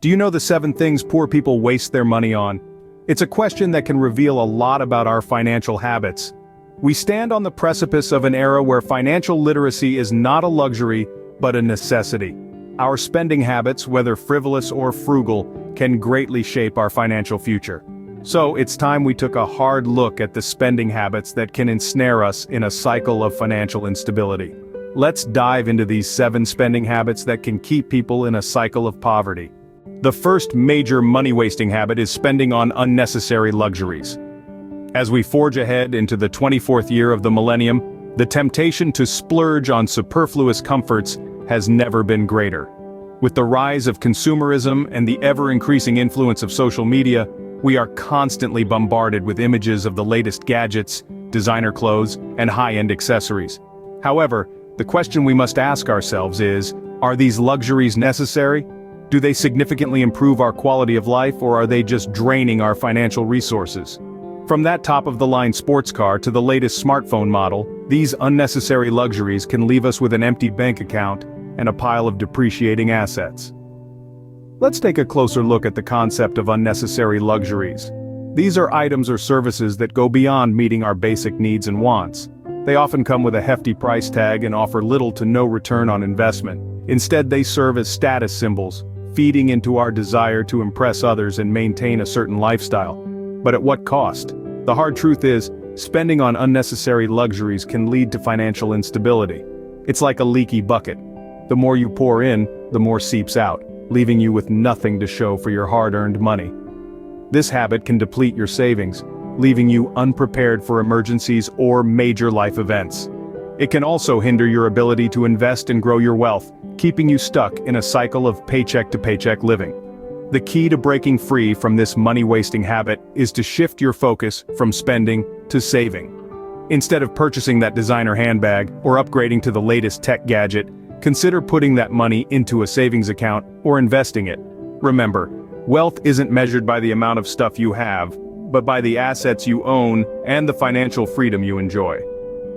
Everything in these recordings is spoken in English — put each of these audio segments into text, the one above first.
Do you know the 7 things poor people waste their money on? It's a question that can reveal a lot about our financial habits. We stand on the precipice of an era where financial literacy is not a luxury, but a necessity. Our spending habits, whether frivolous or frugal, can greatly shape our financial future. So it's time we took a hard look at the spending habits that can ensnare us in a cycle of financial instability. Let's dive into these 7 spending habits that can keep people in a cycle of poverty. The first major money-wasting habit is spending on unnecessary luxuries. As we forge ahead into the 24th year of the millennium, the temptation to splurge on superfluous comforts has never been greater. With the rise of consumerism and the ever-increasing influence of social media, we are constantly bombarded with images of the latest gadgets, designer clothes, and high-end accessories. However, the question we must ask ourselves is, are these luxuries necessary? Do they significantly improve our quality of life, or are they just draining our financial resources? From that top-of-the-line sports car to the latest smartphone model, these unnecessary luxuries can leave us with an empty bank account and a pile of depreciating assets. Let's take a closer look at the concept of unnecessary luxuries. These are items or services that go beyond meeting our basic needs and wants. They often come with a hefty price tag and offer little to no return on investment. Instead, they serve as status symbols, feeding into our desire to impress others and maintain a certain lifestyle. But at what cost? The hard truth is, spending on unnecessary luxuries can lead to financial instability. It's like a leaky bucket. The more you pour in, the more seeps out, leaving you with nothing to show for your hard-earned money. This habit can deplete your savings, leaving you unprepared for emergencies or major life events. It can also hinder your ability to invest and grow your wealth, keeping you stuck in a cycle of paycheck-to-paycheck living. The key to breaking free from this money-wasting habit is to shift your focus from spending to saving. Instead of purchasing that designer handbag or upgrading to the latest tech gadget, consider putting that money into a savings account or investing it. Remember, wealth isn't measured by the amount of stuff you have, but by the assets you own and the financial freedom you enjoy.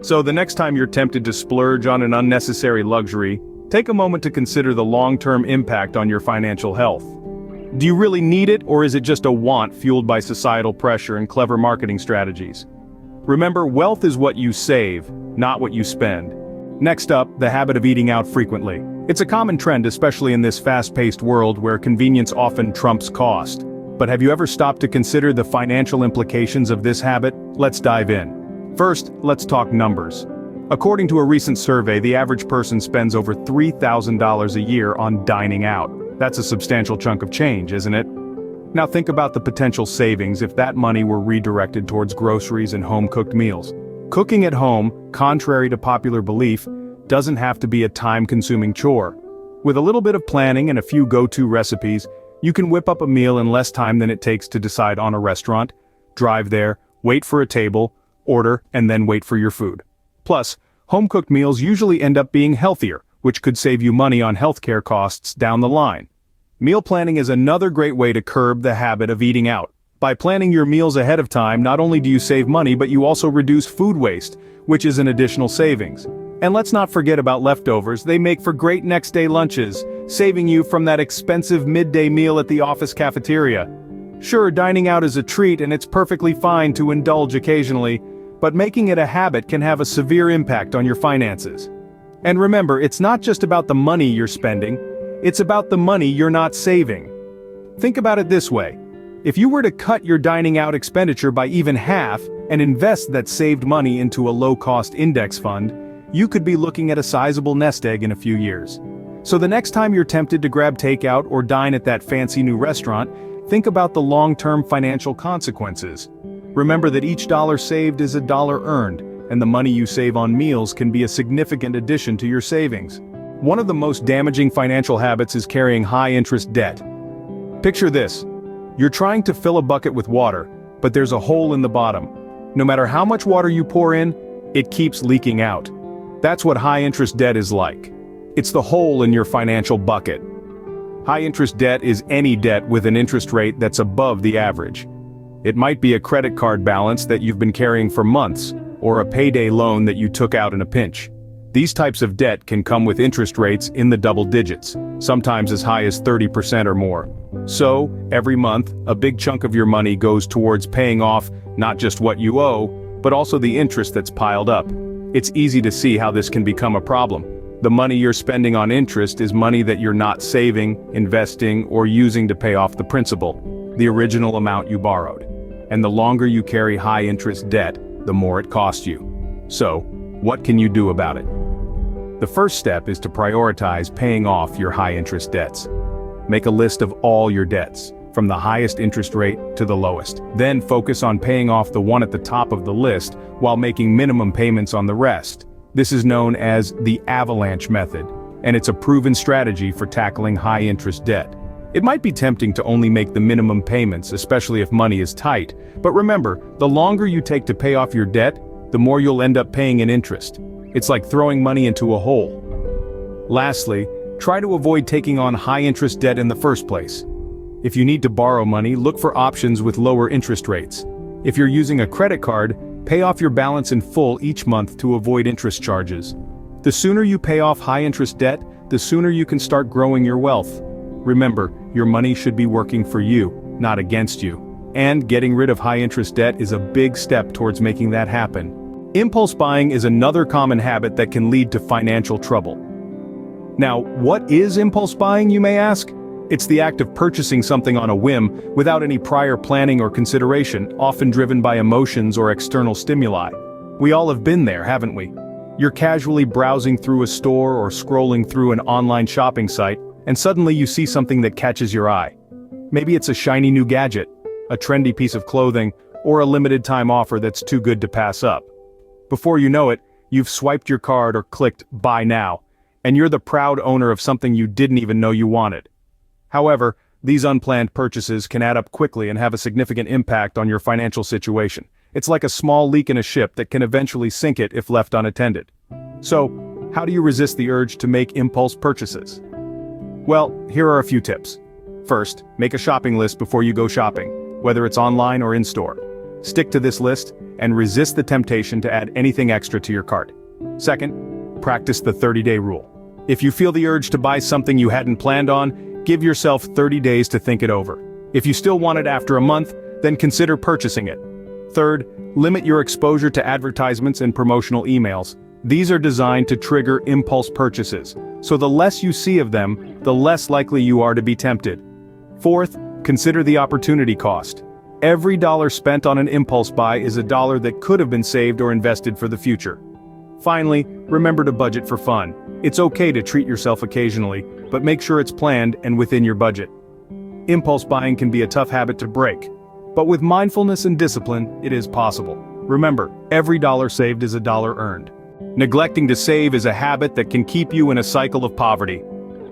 So the next time you're tempted to splurge on an unnecessary luxury, take a moment to consider the long-term impact on your financial health. Do you really need it, or is it just a want fueled by societal pressure and clever marketing strategies? Remember, wealth is what you save, not what you spend. Next up, the habit of eating out frequently. It's a common trend, especially in this fast-paced world where convenience often trumps cost. But have you ever stopped to consider the financial implications of this habit? Let's dive in. First, let's talk numbers. According to a recent survey, the average person spends over $3,000 a year on dining out. That's a substantial chunk of change, isn't it? Now think about the potential savings if that money were redirected towards groceries and home-cooked meals. Cooking at home, contrary to popular belief, doesn't have to be a time-consuming chore. With a little bit of planning and a few go-to recipes, you can whip up a meal in less time than it takes to decide on a restaurant, drive there, wait for a table, order, and then wait for your food. Plus, home-cooked meals usually end up being healthier, which could save you money on healthcare costs down the line. Meal planning is another great way to curb the habit of eating out. By planning your meals ahead of time, not only do you save money, but you also reduce food waste, which is an additional savings. And let's not forget about leftovers. They make for great next-day lunches, saving you from that expensive midday meal at the office cafeteria. Sure, dining out is a treat and it's perfectly fine to indulge occasionally, but making it a habit can have a severe impact on your finances. And remember, it's not just about the money you're spending, it's about the money you're not saving. Think about it this way. If you were to cut your dining out expenditure by even half and invest that saved money into a low-cost index fund, you could be looking at a sizable nest egg in a few years. So the next time you're tempted to grab takeout or dine at that fancy new restaurant, think about the long-term financial consequences. Remember that each dollar saved is a dollar earned, and the money you save on meals can be a significant addition to your savings. One of the most damaging financial habits is carrying high-interest debt. Picture this. You're trying to fill a bucket with water, but there's a hole in the bottom. No matter how much water you pour in, it keeps leaking out. That's what high-interest debt is like. It's the hole in your financial bucket. High-interest debt is any debt with an interest rate that's above the average. It might be a credit card balance that you've been carrying for months, or a payday loan that you took out in a pinch. These types of debt can come with interest rates in the double digits, sometimes as high as 30% or more. So, every month, a big chunk of your money goes towards paying off not just what you owe, but also the interest that's piled up. It's easy to see how this can become a problem. The money you're spending on interest is money that you're not saving, investing, or using to pay off the principal, the original amount you borrowed. And the longer you carry high-interest debt, the more it costs you. So, what can you do about it? The first step is to prioritize paying off your high-interest debts. Make a list of all your debts, from the highest interest rate to the lowest. Then focus on paying off the one at the top of the list while making minimum payments on the rest. This is known as the avalanche method, and it's a proven strategy for tackling high-interest debt. It might be tempting to only make the minimum payments, especially if money is tight, but remember, the longer you take to pay off your debt, the more you'll end up paying in interest. It's like throwing money into a hole. Lastly, try to avoid taking on high-interest debt in the first place. If you need to borrow money, look for options with lower interest rates. If you're using a credit card, pay off your balance in full each month to avoid interest charges. The sooner you pay off high-interest debt, the sooner you can start growing your wealth. Remember, your money should be working for you, not against you. And getting rid of high-interest debt is a big step towards making that happen. Impulse buying is another common habit that can lead to financial trouble. Now, what is impulse buying, you may ask? It's the act of purchasing something on a whim, without any prior planning or consideration, often driven by emotions or external stimuli. We all have been there, haven't we? You're casually browsing through a store or scrolling through an online shopping site, and suddenly you see something that catches your eye. Maybe it's a shiny new gadget, a trendy piece of clothing, or a limited time offer that's too good to pass up. Before you know it, you've swiped your card or clicked "Buy Now," and you're the proud owner of something you didn't even know you wanted. However, these unplanned purchases can add up quickly and have a significant impact on your financial situation. It's like a small leak in a ship that can eventually sink it if left unattended. So, how do you resist the urge to make impulse purchases? Well, here are a few tips. First, make a shopping list before you go shopping, whether it's online or in-store. Stick to this list and resist the temptation to add anything extra to your cart. Second, practice the 30-day rule. If you feel the urge to buy something you hadn't planned on, give yourself 30 days to think it over. If you still want it after a month, then consider purchasing it. Third, limit your exposure to advertisements and promotional emails. These are designed to trigger impulse purchases, so the less you see of them, the less likely you are to be tempted. Fourth, consider the opportunity cost. Every dollar spent on an impulse buy is a dollar that could have been saved or invested for the future. Finally, remember to budget for fun. It's okay to treat yourself occasionally, but make sure it's planned and within your budget. Impulse buying can be a tough habit to break, but with mindfulness and discipline, it is possible. Remember, every dollar saved is a dollar earned. Neglecting to save is a habit that can keep you in a cycle of poverty.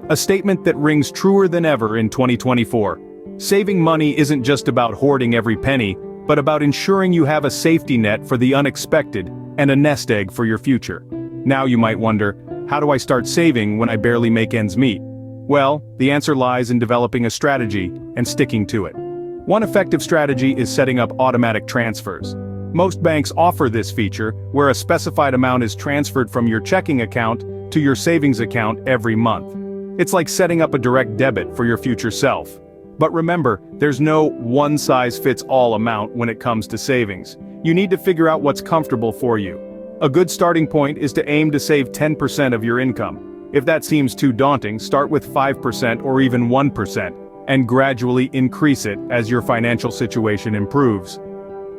A statement that rings truer than ever in 2024. Saving money isn't just about hoarding every penny, but about ensuring you have a safety net for the unexpected and a nest egg for your future. Now you might wonder, how do I start saving when I barely make ends meet? Well, the answer lies in developing a strategy and sticking to it. One effective strategy is setting up automatic transfers. Most banks offer this feature, where a specified amount is transferred from your checking account to your savings account every month. It's like setting up a direct debit for your future self. But remember, there's no one-size-fits-all amount when it comes to savings. You need to figure out what's comfortable for you. A good starting point is to aim to save 10% of your income. If that seems too daunting, start with 5% or even 1%, and gradually increase it as your financial situation improves.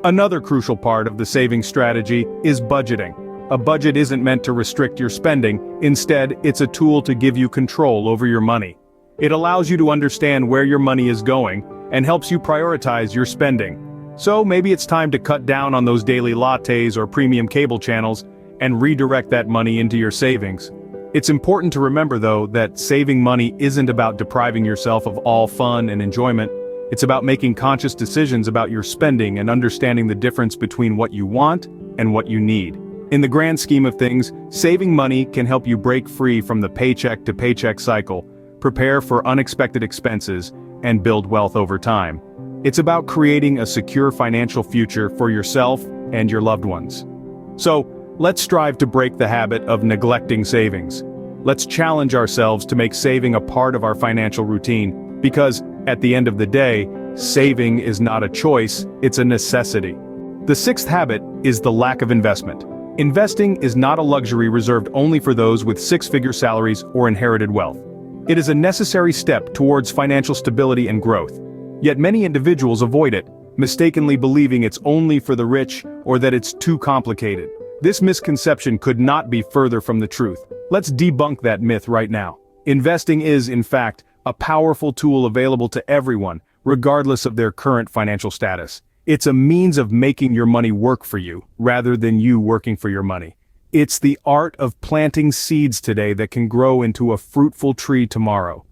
Another crucial part of the saving strategy is budgeting. A budget isn't meant to restrict your spending, instead, it's a tool to give you control over your money. It allows you to understand where your money is going, and helps you prioritize your spending. So maybe it's time to cut down on those daily lattes or premium cable channels, and redirect that money into your savings. It's important to remember though that saving money isn't about depriving yourself of all fun and enjoyment. It's about making conscious decisions about your spending and understanding the difference between what you want and what you need. In the grand scheme of things, saving money can help you break free from the paycheck to paycheck cycle, prepare for unexpected expenses, and build wealth over time. It's about creating a secure financial future for yourself and your loved ones. So, Let's strive to break the habit of neglecting savings. Let's challenge ourselves to make saving a part of our financial routine, because, at the end of the day, saving is not a choice, it's a necessity. The sixth habit is the lack of investment. Investing is not a luxury reserved only for those with six-figure salaries or inherited wealth. It is a necessary step towards financial stability and growth. Yet many individuals avoid it, mistakenly believing it's only for the rich or that it's too complicated. This misconception could not be further from the truth. Let's debunk that myth right now. Investing is, in fact, a powerful tool available to everyone, regardless of their current financial status. It's a means of making your money work for you, rather than you working for your money. It's the art of planting seeds today that can grow into a fruitful tree tomorrow.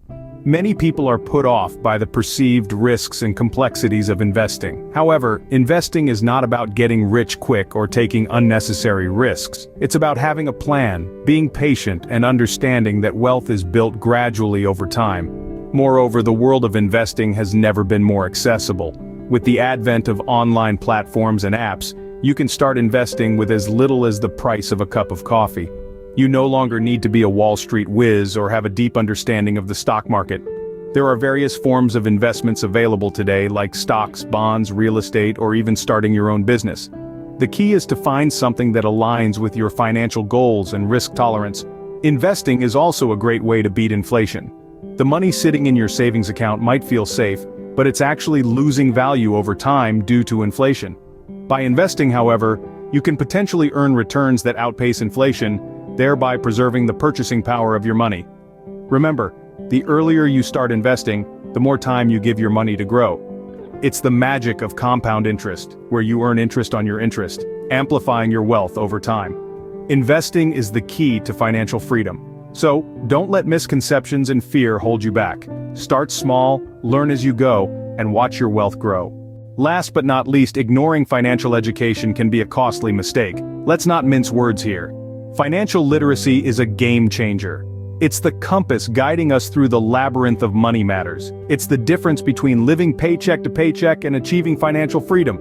Many people are put off by the perceived risks and complexities of investing. However, investing is not about getting rich quick or taking unnecessary risks. It's about having a plan, being patient, and understanding that wealth is built gradually over time. Moreover, the world of investing has never been more accessible. With the advent of online platforms and apps, you can start investing with as little as the price of a cup of coffee. You no longer need to be a Wall Street whiz or have a deep understanding of the stock market. There are various forms of investments available today, like stocks, bonds, real estate, or even starting your own business. The key is to find something that aligns with your financial goals and risk tolerance. Investing is also a great way to beat inflation. The money sitting in your savings account might feel safe, but it's actually losing value over time due to inflation. By investing, however, you can potentially earn returns that outpace inflation, thereby preserving the purchasing power of your money. Remember, the earlier you start investing, the more time you give your money to grow. It's the magic of compound interest, where you earn interest on your interest, amplifying your wealth over time. Investing is the key to financial freedom. So, don't let misconceptions and fear hold you back. Start small, learn as you go, and watch your wealth grow. Last but not least, ignoring financial education can be a costly mistake. Let's not mince words here. Financial literacy is a game changer. It's the compass guiding us through the labyrinth of money matters. It's the difference between living paycheck to paycheck and achieving financial freedom.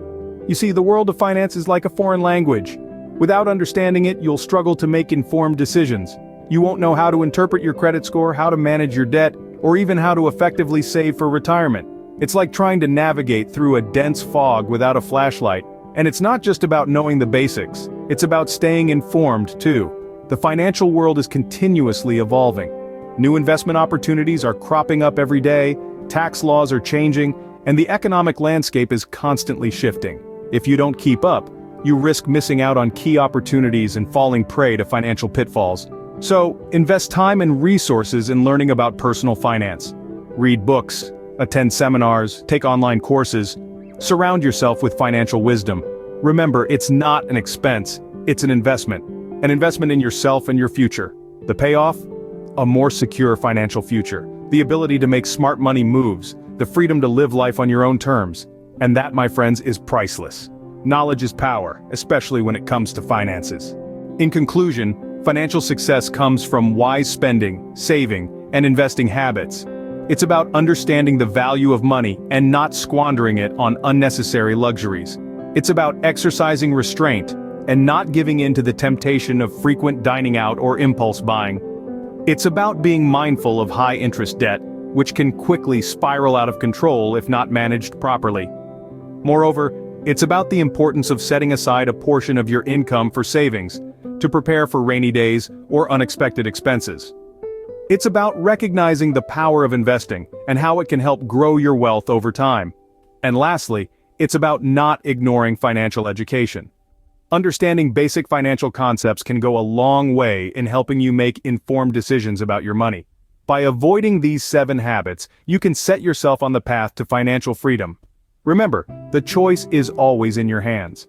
You see, the world of finance is like a foreign language. Without understanding it, you'll struggle to make informed decisions. You won't know how to interpret your credit score, how to manage your debt, or even how to effectively save for retirement. It's like trying to navigate through a dense fog without a flashlight. And it's not just about knowing the basics, it's about staying informed too. The financial world is continuously evolving. New investment opportunities are cropping up every day, tax laws are changing, and the economic landscape is constantly shifting. If you don't keep up, you risk missing out on key opportunities and falling prey to financial pitfalls. So, invest time and resources in learning about personal finance. Read books, attend seminars, take online courses. Surround yourself with financial wisdom. Remember, it's not an expense, it's an investment in yourself and your future. The payoff? A more secure financial future. The ability to make smart money moves, the freedom to live life on your own terms. And that, my friends, is priceless. Knowledge is power, especially when it comes to finances. In conclusion, financial success comes from wise spending, saving, and investing habits. It's about understanding the value of money and not squandering it on unnecessary luxuries. It's about exercising restraint and not giving in to the temptation of frequent dining out or impulse buying. It's about being mindful of high-interest debt, which can quickly spiral out of control if not managed properly. Moreover, it's about the importance of setting aside a portion of your income for savings, to prepare for rainy days or unexpected expenses. It's about recognizing the power of investing and how it can help grow your wealth over time. And lastly, it's about not ignoring financial education. Understanding basic financial concepts can go a long way in helping you make informed decisions about your money. By avoiding these 7 habits, you can set yourself on the path to financial freedom. Remember, the choice is always in your hands.